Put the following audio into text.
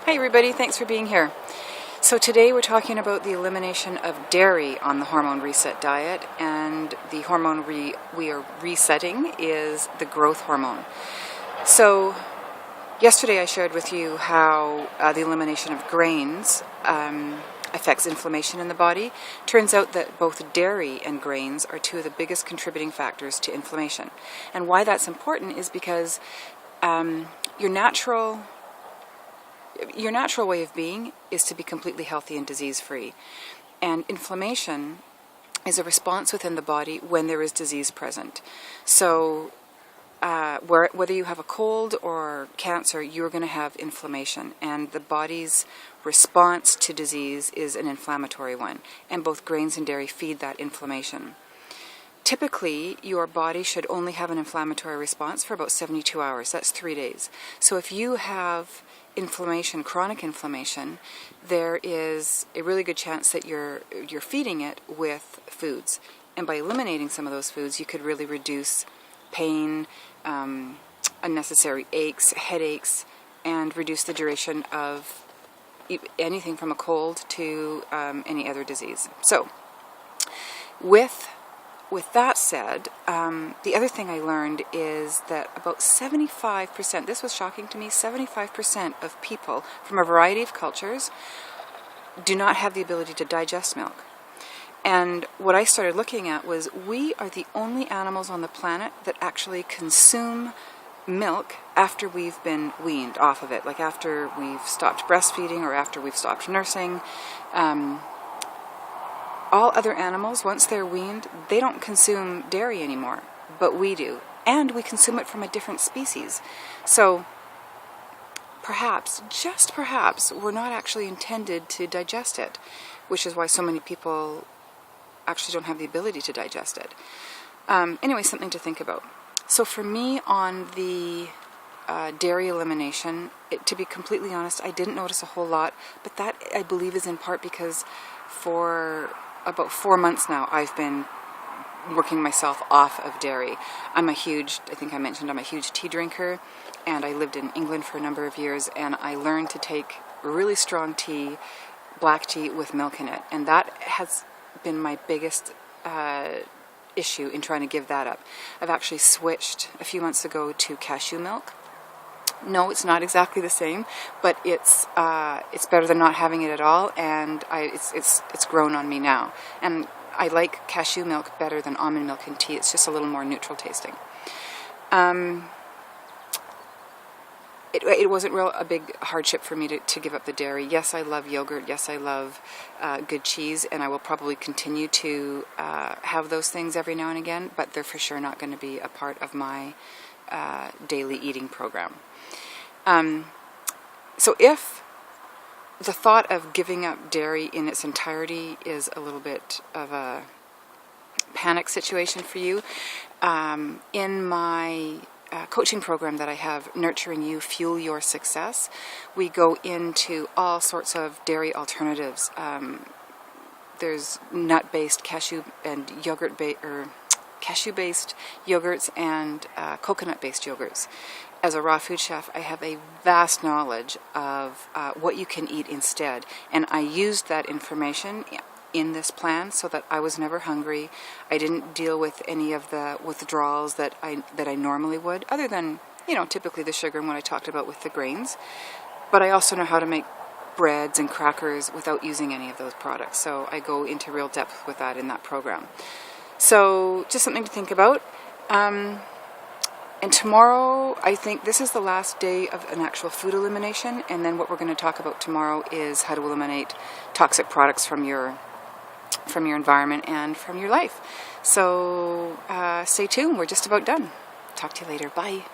Hi everybody, thanks for being here. So today we're talking about the elimination of dairy on the hormone reset diet, and the hormone we are resetting is the growth hormone. So yesterday I shared with you how the elimination of grains affects inflammation in the body. Turns out that both dairy and grains are two of the biggest contributing factors to inflammation. And why that's important is because your natural way of being is to be completely healthy and disease-free. And inflammation is a response within the body when there is disease present. So whether you have a cold or cancer, you're going to have inflammation. And the body's response to disease is an inflammatory one. And both grains and dairy feed that inflammation. Typically, your body should only have an inflammatory response for about 72 hours. That's 3 days. So if you have inflammation, chronic inflammation, there is a really good chance that you're feeding it with foods. And by eliminating some of those foods, you could really reduce pain, unnecessary aches, headaches, and reduce the duration of anything from a cold to any other disease. So, with that said, the other thing I learned is that about 75%, this was shocking to me, 75% of people from a variety of cultures do not have the ability to digest milk. And what I started looking at was we are the only animals on the planet that actually consume milk after we've been weaned off of it, like after we've stopped breastfeeding or after we've stopped nursing. All other animals, once they're weaned, they don't consume dairy anymore, but we do. And we consume it from a different species. So perhaps, just perhaps, we're not actually intended to digest it, which is why so many people actually don't have the ability to digest it. Anyway, something to think about. So for me, on the dairy elimination, to be completely honest, I didn't notice a whole lot, but that, I believe, is in part because for about 4 months now, I've been working myself off of dairy. I think I mentioned I'm a huge tea drinker, and I lived in England for a number of years, and I learned to take really strong tea, black tea with milk in it, and that has been my biggest issue in trying to give that up. I've actually switched a few months ago to cashew milk. No, it's not exactly the same, but it's better than not having it at all, and it's grown on me now. And I like cashew milk better than almond milk in tea. It's just a little more neutral tasting. It wasn't a big hardship for me to give up the dairy. Yes, I love yogurt. Yes, I love good cheese, and I will probably continue to have those things every now and again, but they're for sure not going to be a part of my daily eating program. So if the thought of giving up dairy in its entirety is a little bit of a panic situation for you, in my coaching program that I have, Nurturing You, Fuel Your Success, we go into all sorts of dairy alternatives. There's nut-based cashew and cashew-based yogurts and coconut-based yogurts. As a raw food chef, I have a vast knowledge of what you can eat instead, and I used that information in this plan so that I was never hungry. I didn't deal with any of the withdrawals that I normally would, other than, typically the sugar and what I talked about with the grains. But I also know how to make breads and crackers without using any of those products, so I go into real depth with that in that program. So just something to think about. And tomorrow, I think this is the last day of an actual food elimination, and then what we're going to talk about tomorrow is how to eliminate toxic products from your environment and from your life. So stay tuned, we're just about done. Talk to you later, bye.